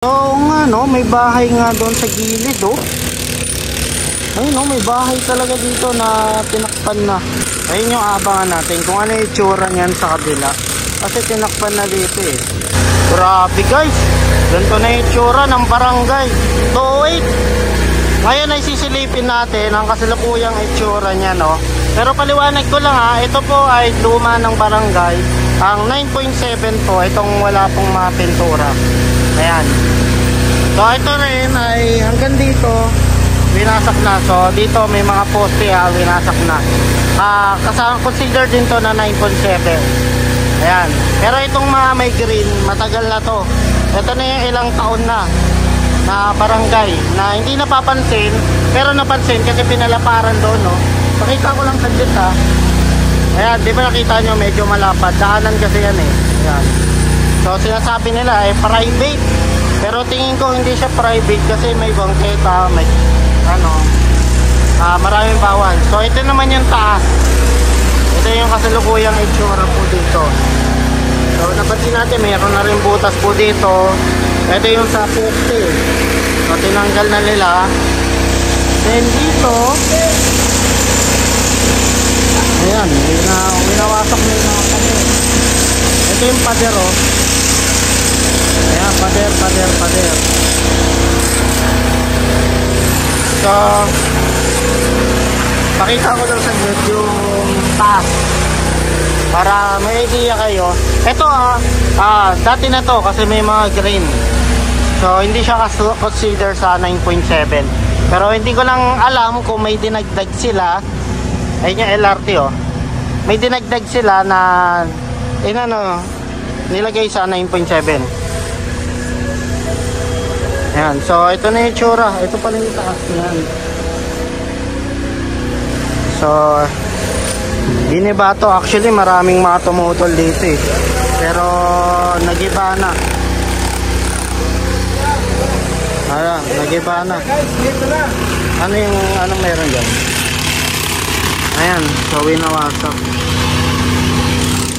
Oo nga no, may bahay nga doon sa gilid oh. Ayun no, may bahay talaga dito na tinakpan na. Ayun yung abangan natin kung ano yung itsura niyan sa kabila. Kasi tinakpan na dito eh. Grabe guys, ganito na yung itsura ng barangay 208. Ngayon ay sisilipin natin ang kasalukuyang itsura niya no. Pero paliwanag ko lang ha, ito po ay luma ng barangay. Ang 9.7 po, itong wala pong mga pintura. Ayan. So ito rin ay hanggang dito winasak na. So dito may mga poste winasak na. Kasama consider din to na 9.7. Ayan. Pero itong mga may green, matagal na to. Ito na yung ilang taon na barangay na hindi napapansin, pero napansin kasi pinalaparan doon no. Pakita ko lang saglit ha. Ayan, di ba nakita nyo medyo malapad. Daanan kasi yan eh. Ayan. So sinasabi nila ay private. Pero tingin ko hindi siya private kasi may bangketa, may maraming bawal. So ito naman yung taas. Ito yung kasalukuyang itsura po dito. So napansin natin mayroon na rin butas po dito. Ito yung sa poste. So tinanggal na nila. Then dito, ayan, winawasak na yung mga pader. Ito yung pader oh. Ayan, pader. So pakita ko lang sa inyo yung taas para may idea kayo. Ito dati na to kasi may mga green. So hindi siya consider sa 9.7. Pero hindi ko lang alam kung may dinagdag sila. Ayun yung LRT oh. May dinagdag sila na nilagay sa 9.7. Ayan, so ito na yung tsura. Ito pala yung taas yan. So biniba to. Actually maraming mga tumutol dito eh. Pero nagiba na. Ayan, nagiba na. Anong meron dyan? Ayan, so winawasak.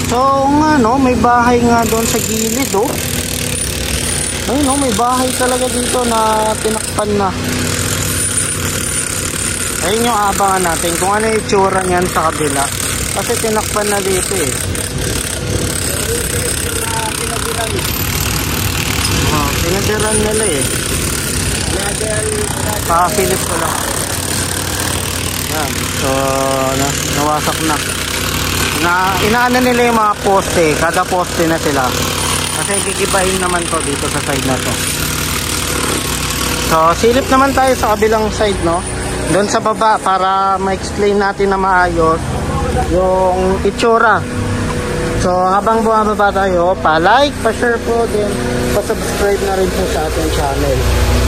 So nga no, may bahay nga doon sa gilid oh. Ayun no, may bahay talaga dito na tinakpan na. Ayun yung abangan natin kung ano yung itsura niyan sa kabila. Kasi tinakpan na dito eh. Pinadiran nila eh. Pakasilip ko lang. Yan. So nawasak na. Inaano nila yung mga poste. Kada poste na sila. Kasi kikibahin naman to dito sa side na to. So silip naman tayo sa kabilang side no. Doon sa baba para ma-explain natin na maayos yung itsura. So habang bumababa tayo, pa-like, pa-share po, din pa-subscribe na rin po sa ating channel.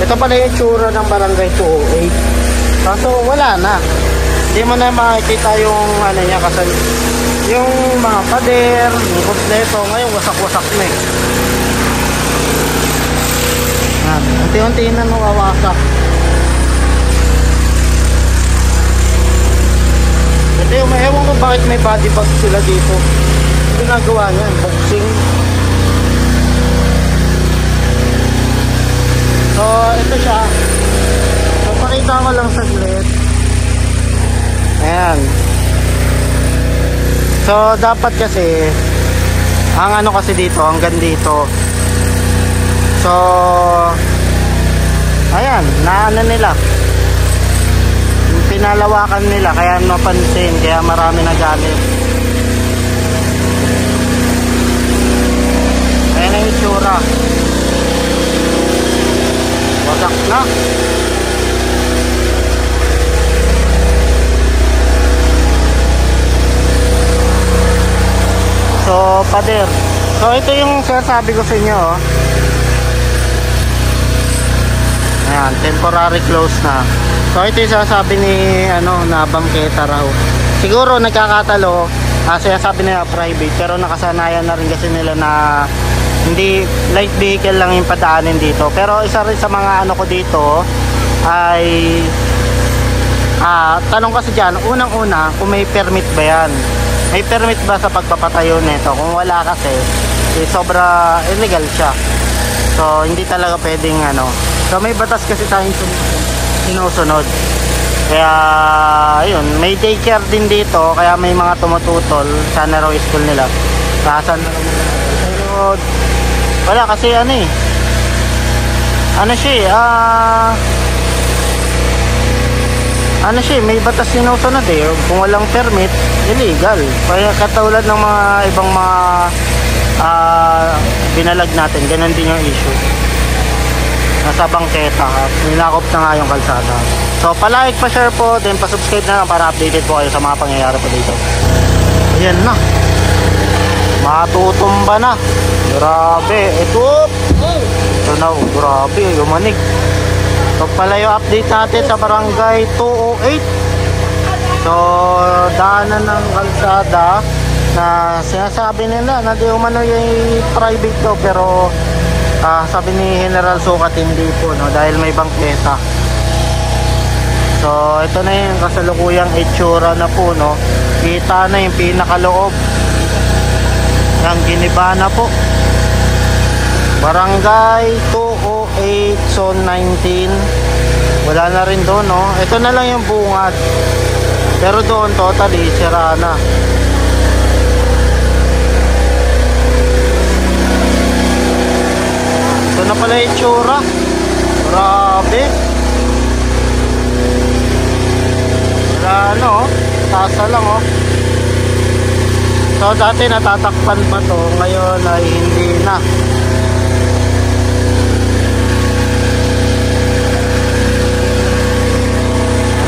Ito pala yung itsura ng Barangay 208. Kaso wala na. Hindi mo na makikita yung niya kasi yung mga pader, yung kompleto, ngayon wasak-wasak na eh. Unti-unti na nawawasak. Ito yung ewan ko bakit may body bag sila dito. Ginagawa niyan, boxing. So ito siya. So pakita ko lang saglit. Ayan. So dapat kasi ang kasi dito hanggang dito. So ayan, nila. Pinalawakan nila kaya napansin, kaya marami nagalit. Ayan ang itsura. Wasak na. So pader. So ito yung sinasabi ko sa inyo oh. Ayan, temporary close na. So ito yung sinasabi ni na bangketa raw. Siguro nagkakatalo, sinasabi nila private, pero nakasanayan na rin kasi nila na hindi light vehicle lang yung padaanin dito. Pero isa rin sa mga ko dito ay tanong kasi dyan, unang-una kung may permit ba yan. May permit ba sa pagpapatayo nito? Kung wala kasi sobra illegal siya. So hindi talaga pwedeng ano. So may batas kasi tayong sinusunod. Kaya ayun, may daycare din dito, kaya may mga tumututol sa Narrow School nila. Saan na lang nila. Pero wala kasi ano eh. Ano siya ano siya, may batas sinusunod eh. Kung walang permit, illegal. Kaya katulad ng mga ibang mga binalag natin, ganun din yung issue. Nasa bangketa, ninakop na nga yung kalsada. So palike, pa-share po, then pa-subscribe na lang para updated po kayo sa mga pangyayari po dito. Ayan na, matutumba na. Grabe, ito na, grabe, yumanig. So pala yung update natin sa barangay 208. So daanan ng kalsada na sinasabi nila na di umano yung private to, pero sabi ni General Sukat hindi po, no, dahil may bangketa. So ito na yung kasalukuyang itsura na po, no. Kita na yung pinakaloob ng Giniba na po. Barangay 208 Zone 19. Wala na rin doon, no. Ito na lang yung bungad, pero doon totally sira na. Ito na pala yung itsura. Grabe. Wala, ano, tasa lang, oh. So dati natatakpan pa to, ngayon ay hindi na.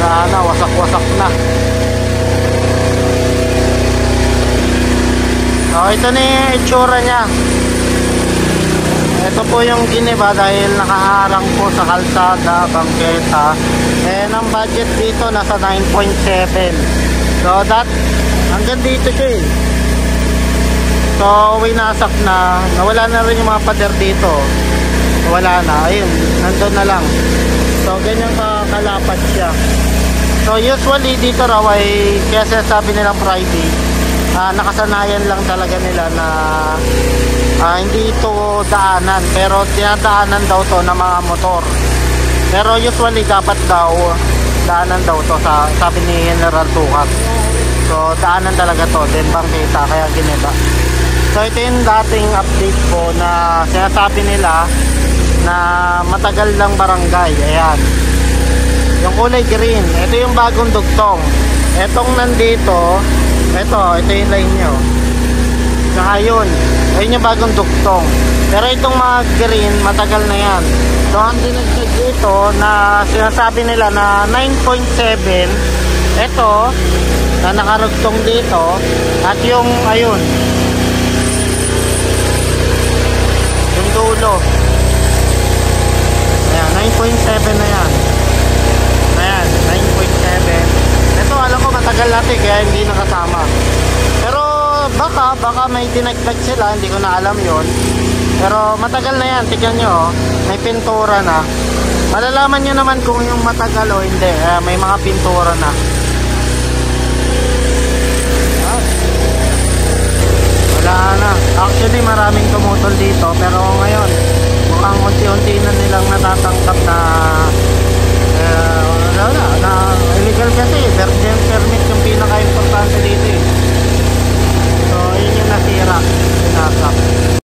Wala na, wasak-wasak na. So ito na yung itsura nya. Ito po yung Giniba dahil nakaharang po sa kalsada, bangketa. And ang budget dito nasa 9.7. So hanggang dito siya eh. So winasak na, nawala na rin yung mga pader dito. Wala na, ayun, nandun na lang. So ganyan kalapad siya. So usually dito raw ay, kaya sabi nilang private, nakasanayan lang talaga nila na hindi ito daanan, pero tinadaanan daw to ng mga motor. Pero usually dapat daw daanan daw to, sabi ni General Sukat. So daanan talaga to, then bangketa, kaya Giniba. So ito yung dating update po na sinasabi nila na matagal lang barangay. Ayan, yung kulay green, ito yung bagong dugtong. Etong nandito, ito yung line nyo, saka yun, ayun yung bagong dugtong. Pero itong mga green, matagal na yan. So ang dinagdag dito na sinasabi nila na 9.7, ito na nakarugtong dito, at yung ayun, yung dulo, ayan, 9.7 na yan. Ayan, 9.7. Ito alam ko matagal natin kaya hindi nakasama. Pero baka may dinagdag sila, hindi ko na alam yon. Pero matagal na yan, tignan nyo, may pintura na. Malalaman nyo naman kung yung matagal o hindi. May mga pintura na. Wala na. Actually maraming tumutol dito, pero ngayon mukhang unti-unti na nilang natatangkap na wala na illegal kasi. Permit yung pinaka-importante dito eh. So yun yung nasira, sinasap.